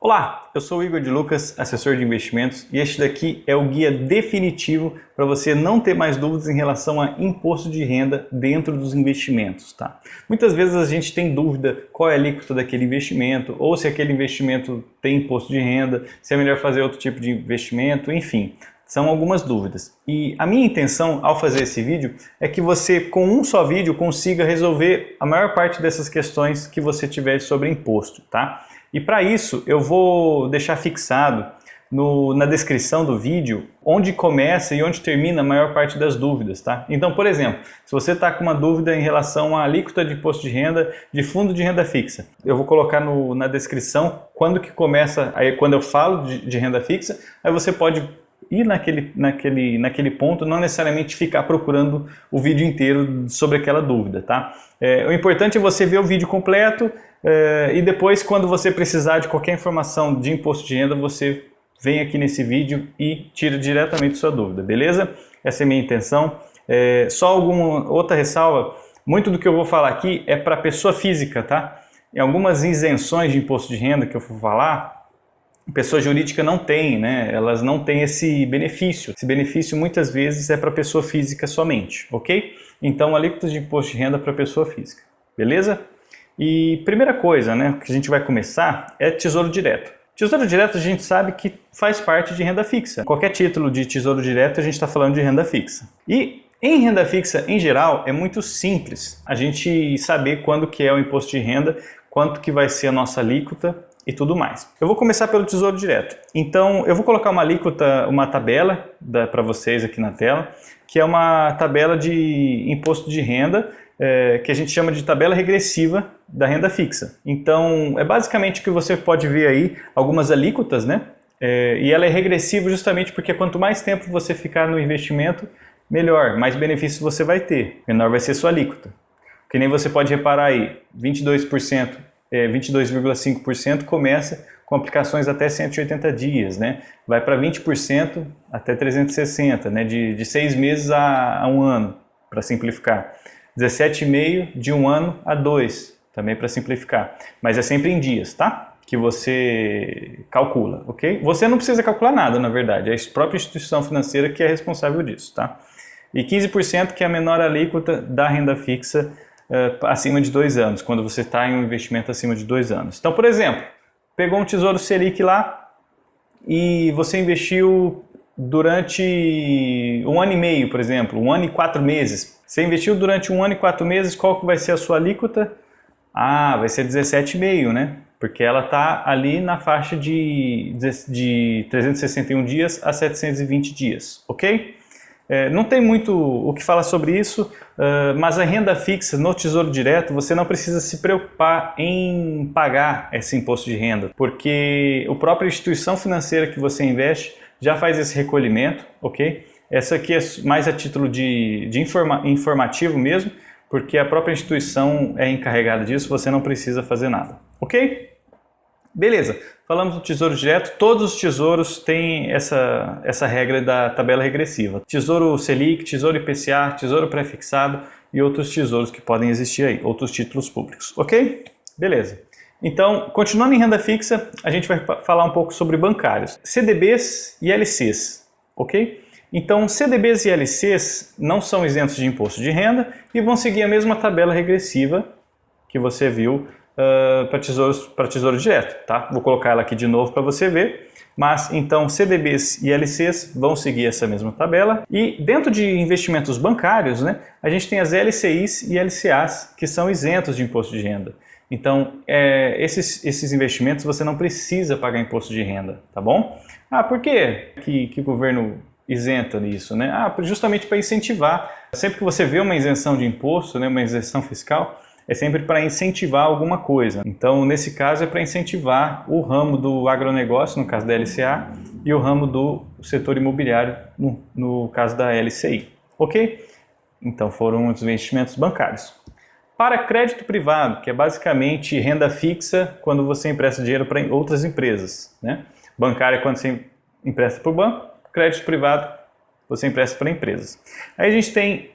Olá, eu sou o Igor de Lucas, assessor de investimentos, e este daqui é o guia definitivo para você não ter mais dúvidas em relação a imposto de renda dentro dos investimentos, tá? Muitas vezes a gente tem dúvida qual é a alíquota daquele investimento, ou se aquele investimento tem imposto de renda, se é melhor fazer outro tipo de investimento, enfim. São algumas dúvidas. E a minha intenção ao fazer esse vídeo é que você, com um só vídeo, consiga resolver a maior parte dessas questões que você tiver sobre imposto, tá? E para isso eu vou deixar fixado na descrição do vídeo onde começa e onde termina a maior parte das dúvidas, tá? Então, por exemplo, se você está com uma dúvida em relação à alíquota de imposto de renda de fundo de renda fixa, eu vou colocar na descrição quando que começa, aí quando eu falo de renda fixa, aí você pode ir naquele ponto, não necessariamente ficar procurando o vídeo inteiro sobre aquela dúvida, tá? O importante é você ver o vídeo completo e depois, quando você precisar de qualquer informação de imposto de renda, você vem aqui nesse vídeo e tira diretamente sua dúvida, beleza? Essa é a minha intenção. Só alguma outra ressalva, muito do que eu vou falar aqui é para pessoa física, tá? Em algumas isenções de imposto de renda que eu vou falar, pessoa jurídica não tem, né? Elas não têm esse benefício. Esse benefício muitas vezes é para pessoa física somente, ok? Então, alíquota de imposto de renda para pessoa física, beleza? E primeira coisa, né, que a gente vai começar é Tesouro Direto. Tesouro Direto a gente sabe que faz parte de renda fixa. Qualquer título de Tesouro Direto a gente está falando de renda fixa. E em renda fixa, em geral, é muito simples a gente saber quando que é o imposto de renda, quanto que vai ser a nossa alíquota e tudo mais. Eu vou começar pelo Tesouro Direto. Então, eu vou colocar uma alíquota, uma tabela para vocês aqui na tela, que é uma tabela de imposto de renda, que a gente chama de tabela regressiva da renda fixa. Então, é basicamente o que você pode ver aí, algumas alíquotas, né? E ela é regressiva justamente porque quanto mais tempo você ficar no investimento, melhor, mais benefícios você vai ter, menor vai ser sua alíquota. Que nem você pode reparar aí, 22,5% começa com aplicações até 180 dias, né? Vai para 20% até 360, né? De 6 meses a 1 ano, para simplificar. 17,5% de 1 ano a 2, também para simplificar. Mas é sempre em dias, tá? Que você calcula, ok? Você não precisa calcular nada, na verdade. É a própria instituição financeira que é responsável disso, tá? E 15% que é a menor alíquota da renda fixa acima de 2 anos, quando você está em um investimento acima de 2 anos. Então, por exemplo, pegou um Tesouro Selic lá e você investiu durante 1 ano e meio, por exemplo, 1 ano e 4 meses. Você investiu durante 1 ano e 4 meses, qual que vai ser a sua alíquota? Ah, vai ser 17,5, né? Porque ela está ali na faixa de 361 dias a 720 dias, ok? Não tem muito o que falar sobre isso, mas a renda fixa no Tesouro Direto você não precisa se preocupar em pagar esse imposto de renda, porque a própria instituição financeira que você investe já faz esse recolhimento, ok? Essa aqui é mais a título de informativo mesmo, porque a própria instituição é encarregada disso, você não precisa fazer nada, ok? Beleza, falamos do Tesouro Direto, todos os tesouros têm essa regra da tabela regressiva. Tesouro Selic, Tesouro IPCA, Tesouro Prefixado e outros tesouros que podem existir aí, outros títulos públicos, ok? Beleza. Então, continuando em renda fixa, a gente vai falar um pouco sobre bancários, CDBs e LCs, ok? Então, CDBs e LCs não são isentos de imposto de renda e vão seguir a mesma tabela regressiva que você viu para Tesouro Direto, tá? Vou colocar ela aqui de novo para você ver. Mas, então, CDBs e LCs vão seguir essa mesma tabela. E dentro de investimentos bancários, né, a gente tem as LCIs e LCAs, que são isentos de imposto de renda. Então, esses investimentos você não precisa pagar imposto de renda, tá bom? Ah, por quê que o governo isenta nisso, né? Ah, justamente para incentivar. Sempre que você vê uma isenção de imposto, né, uma isenção fiscal, é sempre para incentivar alguma coisa. Então, nesse caso, é para incentivar o ramo do agronegócio, no caso da LCA, e o ramo do setor imobiliário, no caso da LCI. Ok? Então, foram os investimentos bancários. Para crédito privado, que é basicamente renda fixa quando você empresta dinheiro para outras empresas, né? Bancário é quando você empresta para o banco, crédito privado você empresta para empresas. Aí a gente tem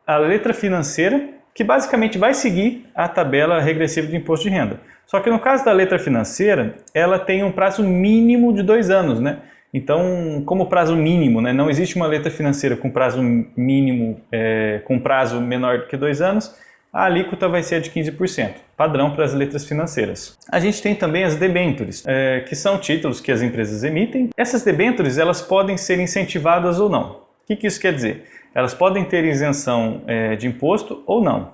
a letra financeira, que basicamente vai seguir a tabela regressiva de imposto de renda. Só que no caso da letra financeira, ela tem um prazo mínimo de 2 anos, né? Então, como prazo mínimo, né, não existe uma letra financeira com prazo mínimo, com prazo menor do que 2 anos, a alíquota vai ser de 15%, padrão para as letras financeiras. A gente tem também as debêntures, que são títulos que as empresas emitem. Essas debêntures, elas podem ser incentivadas ou não. O que isso quer dizer? Elas podem ter isenção de imposto ou não.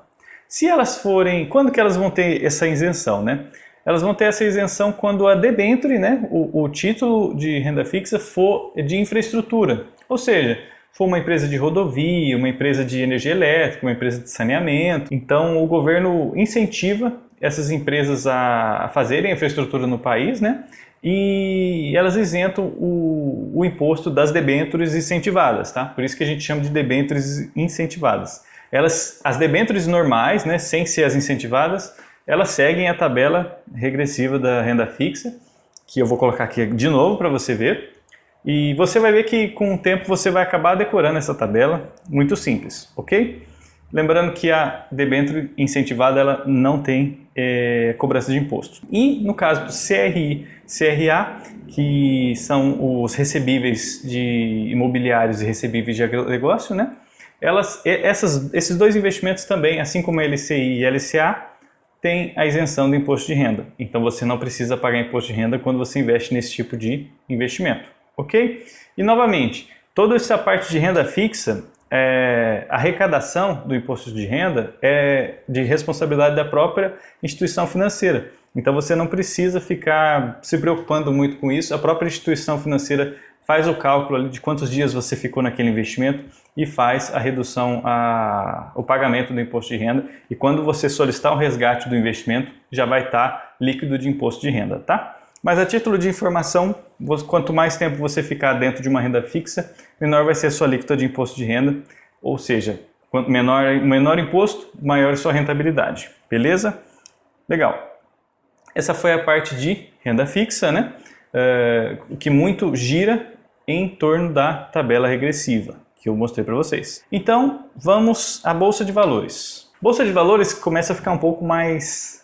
Se elas forem, quando que elas vão ter essa isenção, né? Elas vão ter essa isenção quando a debênture, né, o título de renda fixa for de infraestrutura, ou seja, for uma empresa de rodovia, uma empresa de energia elétrica, uma empresa de saneamento. Então o governo incentiva essas empresas a fazerem a infraestrutura no país, né? E elas isentam o imposto das debêntures incentivadas, tá? Por isso que a gente chama de debêntures incentivadas. As debêntures normais, né, sem ser as incentivadas, elas seguem a tabela regressiva da renda fixa, que eu vou colocar aqui de novo para você ver. E você vai ver que com o tempo você vai acabar decorando essa tabela, muito simples, ok? Lembrando que a debênture incentivada ela não tem cobrança de imposto. E no caso do CRI, CRA, que são os recebíveis de imobiliários e recebíveis de agronegócio, né? Esses dois investimentos também, assim como a LCI e a LCA, tem a isenção do imposto de renda. Então você não precisa pagar imposto de renda quando você investe nesse tipo de investimento, ok? E novamente, toda essa parte de renda fixa, a arrecadação do imposto de renda é de responsabilidade da própria instituição financeira. Então você não precisa ficar se preocupando muito com isso. A própria instituição financeira faz o cálculo ali de quantos dias você ficou naquele investimento e faz a redução, o pagamento do imposto de renda. E quando você solicitar o resgate do investimento, já vai estar líquido de imposto de renda, tá? Mas a título de informação, quanto mais tempo você ficar dentro de uma renda fixa, menor vai ser a sua alíquota de imposto de renda. Ou seja, quanto menor imposto, maior a sua rentabilidade. Beleza? Legal. Essa foi a parte de renda fixa, né? Que muito gira em torno da tabela regressiva que eu mostrei para vocês. Então, vamos à Bolsa de Valores. Bolsa de Valores começa a ficar um pouco mais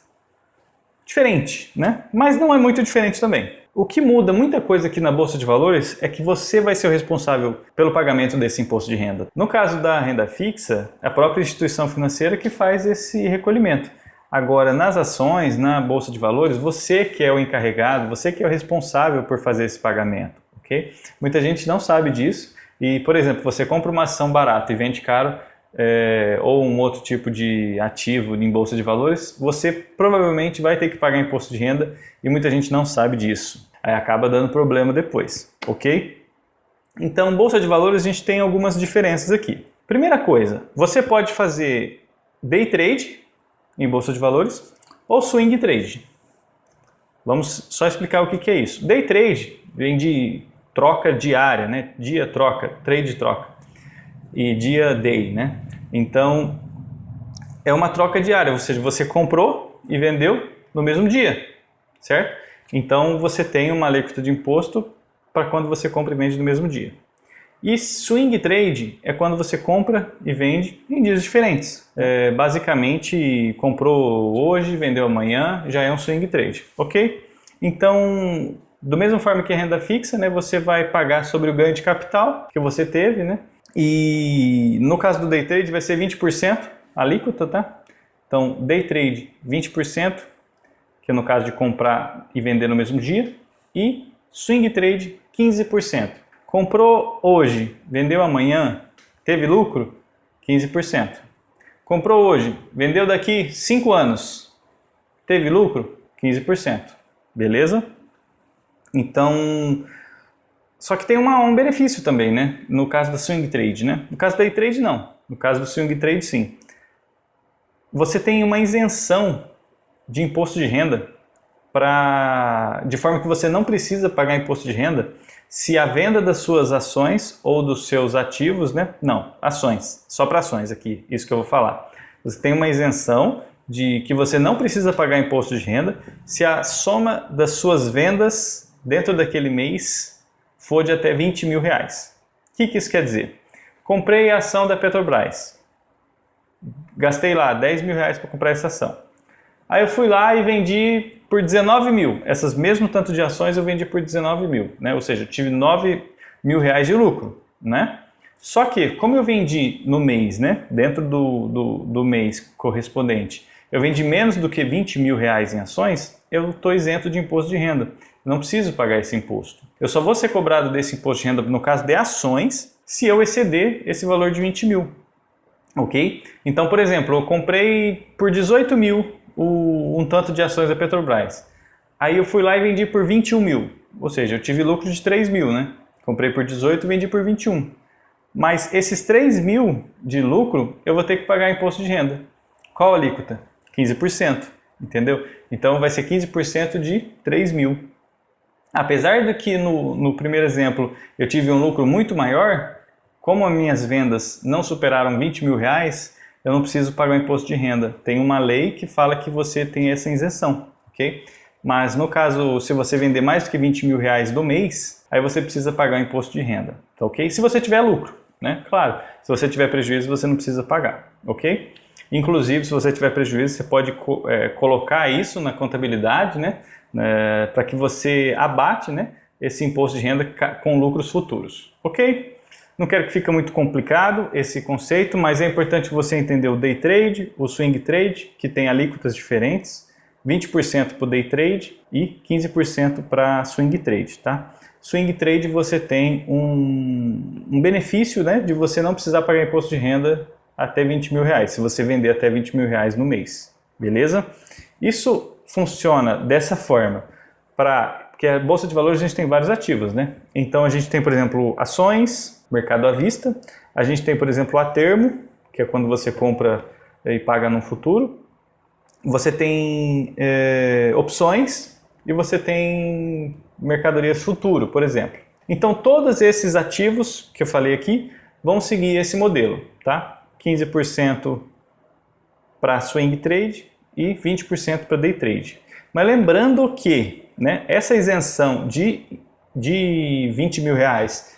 diferente, né? Mas não é muito diferente também. O que muda muita coisa aqui na Bolsa de Valores é que você vai ser o responsável pelo pagamento desse imposto de renda. No caso da renda fixa, é a própria instituição financeira que faz esse recolhimento. Agora, nas ações, na Bolsa de Valores, você que é o encarregado, você que é o responsável por fazer esse pagamento, ok? Muita gente não sabe disso e, por exemplo, você compra uma ação barata e vende caro, ou um outro tipo de ativo em Bolsa de Valores, você provavelmente vai ter que pagar imposto de renda e muita gente não sabe disso. Aí acaba dando problema depois, ok? Então, Bolsa de Valores a gente tem algumas diferenças aqui. Primeira coisa, você pode fazer day trade em Bolsa de Valores ou swing trade. Vamos só explicar o que é isso. Day trade vem de troca diária, né? Dia troca, trade troca e dia day, né? Então é uma troca diária, ou seja, você comprou e vendeu no mesmo dia, certo? Então você tem uma alíquota de imposto para quando você compra e vende no mesmo dia. E swing trade é quando você compra e vende em dias diferentes. Basicamente, comprou hoje, vendeu amanhã, já é um swing trade, ok? Então, da mesma forma que a renda fixa, né, você vai pagar sobre o ganho de capital que você teve, né? E no caso do day trade vai ser 20% a alíquota, tá? Então, day trade 20%, que é no caso de comprar e vender no mesmo dia, e swing trade 15%. Comprou hoje, vendeu amanhã, teve lucro? 15%. Comprou hoje, vendeu daqui 5 anos, teve lucro? 15%. Beleza? Então, só que tem um benefício também, né? No caso da swing trade, né? No caso da day trade, não. No caso do swing trade, sim. Você tem uma isenção de imposto de renda de forma que você não precisa pagar imposto de renda se a venda das suas ações ou dos seus ativos, né? Não, ações, só para ações aqui, isso que eu vou falar. Você tem uma isenção de que você não precisa pagar imposto de renda se a soma das suas vendas dentro daquele mês for de até 20 mil reais. O que isso quer dizer? Comprei a ação da Petrobras. gastei lá 10 mil reais para comprar essa ação. Aí eu fui lá e vendi por 19 mil. Essas mesmo tanto de ações eu vendi por 19 mil, né? Ou seja, eu tive 9 mil reais de lucro, né? Só que, como eu vendi no mês, né? Dentro do mês correspondente, eu vendi menos do que 20 mil reais em ações, eu estou isento de imposto de renda. Não preciso pagar esse imposto. Eu só vou ser cobrado desse imposto de renda, no caso de ações, se eu exceder esse valor de 20 mil. Ok? Então, por exemplo, eu comprei por 18 mil um tanto de ações da Petrobras. Aí eu fui lá e vendi por 21 mil. Ou seja, eu tive lucro de 3 mil, né? Comprei por 18 e vendi por 21. Mas esses 3 mil de lucro, eu vou ter que pagar imposto de renda. Qual a alíquota? 15%. Entendeu? Então vai ser 15% de 3 mil. Apesar de que no primeiro exemplo eu tive um lucro muito maior, como as minhas vendas não superaram 20 mil reais, eu não preciso pagar o imposto de renda. Tem uma lei que fala que você tem essa isenção, ok? Mas no caso, se você vender mais do que 20 mil reais do mês, aí você precisa pagar o imposto de renda, tá ok? Se você tiver lucro, né? Claro, se você tiver prejuízo, você não precisa pagar, ok? Inclusive, se você tiver prejuízo, você pode colocar isso na contabilidade, né? Para que você abate, né, esse imposto de renda com lucros futuros, ok? Não quero que fique muito complicado esse conceito, mas é importante você entender o day trade, o swing trade, que tem alíquotas diferentes, 20% para o day trade e 15% para swing trade, tá? Swing trade você tem um benefício, né, de você não precisar pagar imposto de renda até 20 mil reais, se você vender até 20 mil reais no mês, beleza? Isso funciona dessa forma, porque a Bolsa de Valores a gente tem vários ativos, né? Então a gente tem, por exemplo, ações, mercado à vista, a gente tem, por exemplo, a termo, que é quando você compra e paga no futuro, você tem opções e você tem mercadorias futuro, por exemplo. Então todos esses ativos que eu falei aqui vão seguir esse modelo, tá? 15% para swing trade e 20% para day trade. Mas lembrando que, né, essa isenção de 20 mil reais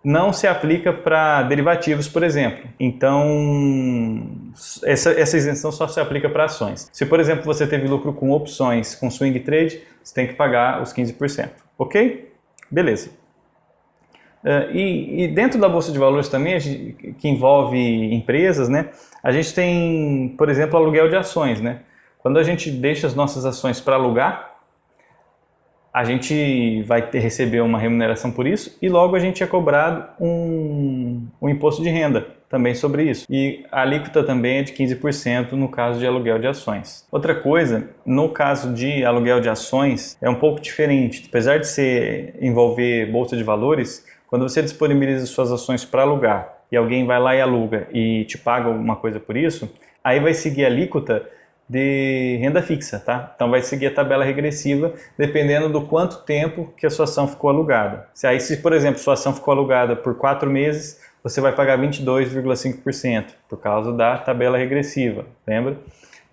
não se aplica para derivativos, por exemplo. Então, essa isenção só se aplica para ações. Se, por exemplo, você teve lucro com opções, com swing trade, você tem que pagar os 15%. Ok? Beleza. E dentro da Bolsa de Valores também, que envolve empresas, né, a gente tem, por exemplo, aluguel de ações, né? Quando a gente deixa as nossas ações para alugar, a gente vai receber uma remuneração por isso e logo a gente é cobrado um imposto de renda também sobre isso. E a alíquota também é de 15% no caso de aluguel de ações. Outra coisa, no caso de aluguel de ações, é um pouco diferente. Apesar de envolver Bolsa de Valores, quando você disponibiliza suas ações para alugar e alguém vai lá e aluga e te paga alguma coisa por isso, aí vai seguir a alíquota de renda fixa, tá? Então vai seguir a tabela regressiva dependendo do quanto tempo que a sua ação ficou alugada. Se, por exemplo, sua ação ficou alugada por 4 meses, você vai pagar 22,5% por causa da tabela regressiva, lembra?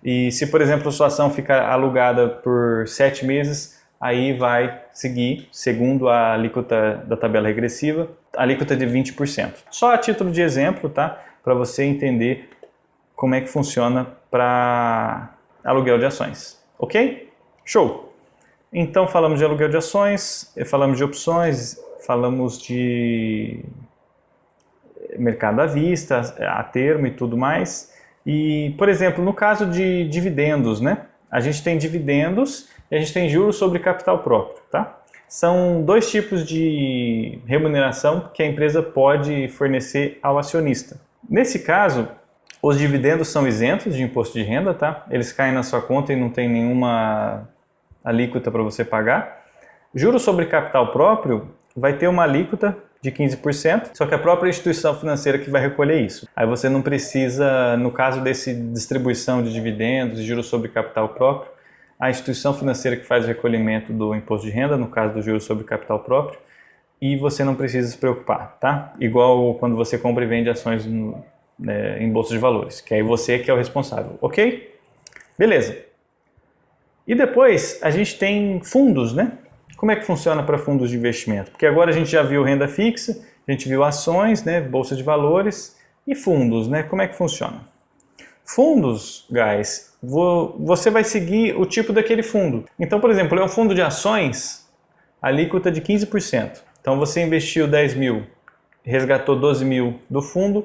E se, por exemplo, sua ação ficar alugada por 7 meses, aí vai seguir, segundo a alíquota da tabela regressiva, a alíquota de 20%. Só a título de exemplo, tá? Para você entender como é que funciona para aluguel de ações, ok? Show! Então falamos de aluguel de ações, falamos de opções, falamos de mercado à vista, a termo e tudo mais. E, por exemplo, no caso de dividendos, né? A gente tem dividendos e a gente tem juros sobre capital próprio, tá? São dois tipos de remuneração que a empresa pode fornecer ao acionista. Nesse caso, os dividendos são isentos de imposto de renda, tá? Eles caem na sua conta e não tem nenhuma alíquota para você pagar. Juros sobre capital próprio vai ter uma alíquota de 15%, só que a própria instituição financeira que vai recolher isso. Aí você não precisa, no caso desse distribuição de dividendos e juros sobre capital próprio, a instituição financeira que faz o recolhimento do imposto de renda, no caso do juros sobre capital próprio, e você não precisa se preocupar, tá? Igual quando você compra e vende ações em bolsa de valores, que aí você que é o responsável, ok? Beleza. E depois a gente tem fundos, né? Como é que funciona para fundos de investimento? Porque agora a gente já viu renda fixa, a gente viu ações, né? Bolsa de valores e fundos, né? Como é que funciona? Fundos, guys, você vai seguir o tipo daquele fundo. Então, por exemplo, é um fundo de ações, a alíquota de 15%. Então, você investiu 10 mil, resgatou 12 mil do fundo,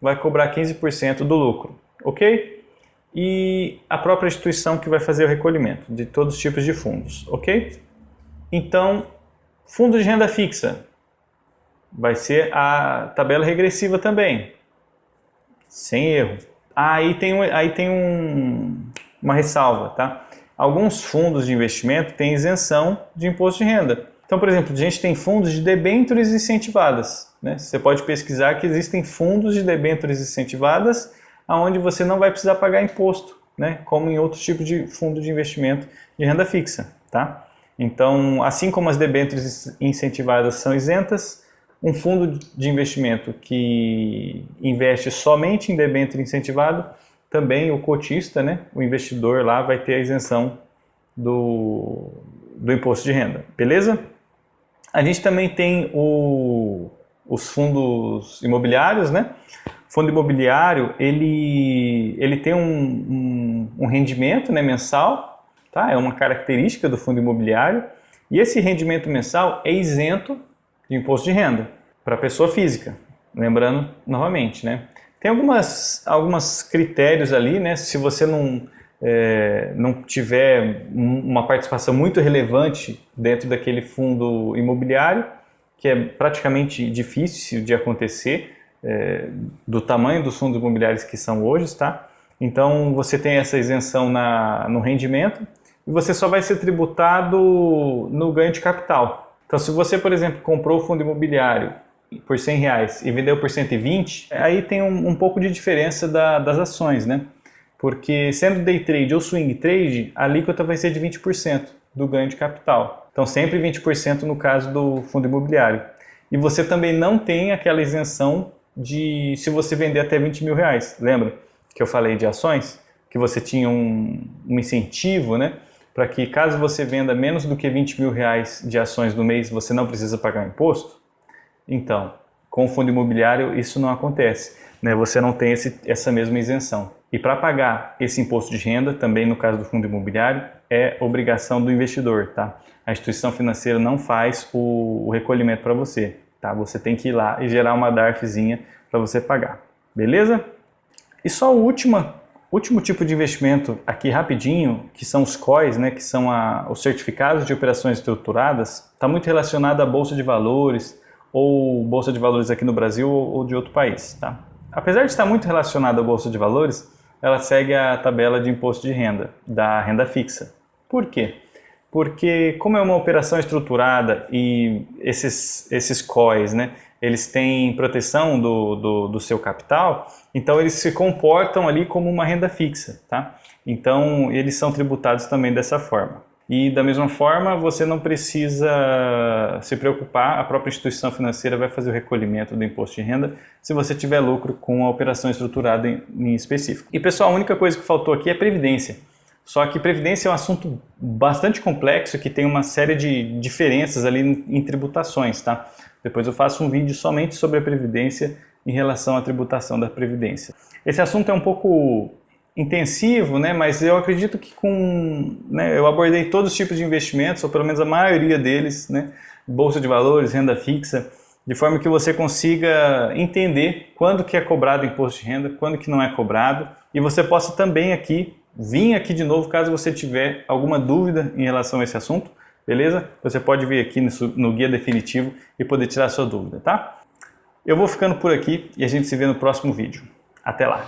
vai cobrar 15% do lucro, ok? E a própria instituição que vai fazer o recolhimento de todos os tipos de fundos, ok? Então, fundo de renda fixa, vai ser a tabela regressiva também, sem erro. Aí tem uma ressalva, tá? Alguns fundos de investimento têm isenção de imposto de renda. Então, por exemplo, a gente tem fundos de debêntures incentivadas, né? Você pode pesquisar que existem fundos de debêntures incentivadas onde você não vai precisar pagar imposto, né? Como em outros tipos de fundo de investimento de renda fixa, tá? Então, assim como as debêntures incentivadas são isentas, um fundo de investimento que investe somente em debênture incentivado, também o cotista, né, o investidor lá vai ter a isenção do imposto de renda, beleza? A gente também tem os fundos imobiliários, né? O fundo imobiliário, ele tem um rendimento, né, mensal, tá? É uma característica do fundo imobiliário, e esse rendimento mensal é isento de imposto de renda para pessoa física, lembrando novamente, né? Tem algumas critérios ali, né? Se você não tiver uma participação muito relevante dentro daquele fundo imobiliário, que é praticamente difícil de acontecer, do tamanho dos fundos imobiliários que são hoje, tá? Então você tem essa isenção no rendimento e você só vai ser tributado no ganho de capital. Então, se você, por exemplo, comprou o fundo imobiliário por R$100 e vendeu por 120, aí tem um pouco de diferença das ações, né? Porque sendo day trade ou swing trade, a alíquota vai ser de 20% do ganho de capital. Então, sempre 20% no caso do fundo imobiliário. E você também não tem aquela isenção de se você vender até R$20 mil. Lembra que eu falei de ações? Que você tinha um incentivo, né? Para que caso você venda menos do que R$20 mil de ações no mês, você não precisa pagar imposto? Então, com o fundo imobiliário isso não acontece, né? Você não tem essa mesma isenção. E para pagar esse imposto de renda, também no caso do fundo imobiliário, é obrigação do investidor, tá? A instituição financeira não faz o recolhimento para você, tá? Você tem que ir lá e gerar uma DARFzinha para você pagar, beleza? E só o último tipo de investimento aqui rapidinho, que são os COIs, né, que são os certificados de operações estruturadas, está muito relacionado à Bolsa de Valores, ou Bolsa de Valores aqui no Brasil ou de outro país, tá? Apesar de estar muito relacionada à Bolsa de Valores, ela segue a tabela de imposto de renda, da renda fixa. Por quê? Porque como é uma operação estruturada e esses COIs, né, eles têm proteção do seu capital, então eles se comportam ali como uma renda fixa, tá? Então eles são tributados também dessa forma. E da mesma forma, você não precisa se preocupar, a própria instituição financeira vai fazer o recolhimento do imposto de renda se você tiver lucro com a operação estruturada em específico. E pessoal, a única coisa que faltou aqui é previdência. Só que previdência é um assunto bastante complexo que tem uma série de diferenças ali em tributações, tá? Depois eu faço um vídeo somente sobre a previdência em relação à tributação da previdência. Esse assunto é um pouco intensivo, né? Mas eu acredito que eu abordei todos os tipos de investimentos, ou pelo menos a maioria deles, né? Bolsa de valores, renda fixa, de forma que você consiga entender quando que é cobrado imposto de renda, quando que não é cobrado, e você possa também vir aqui de novo caso você tiver alguma dúvida em relação a esse assunto, beleza? Você pode vir aqui no guia definitivo e poder tirar a sua dúvida, tá? Eu vou ficando por aqui e a gente se vê no próximo vídeo. Até lá!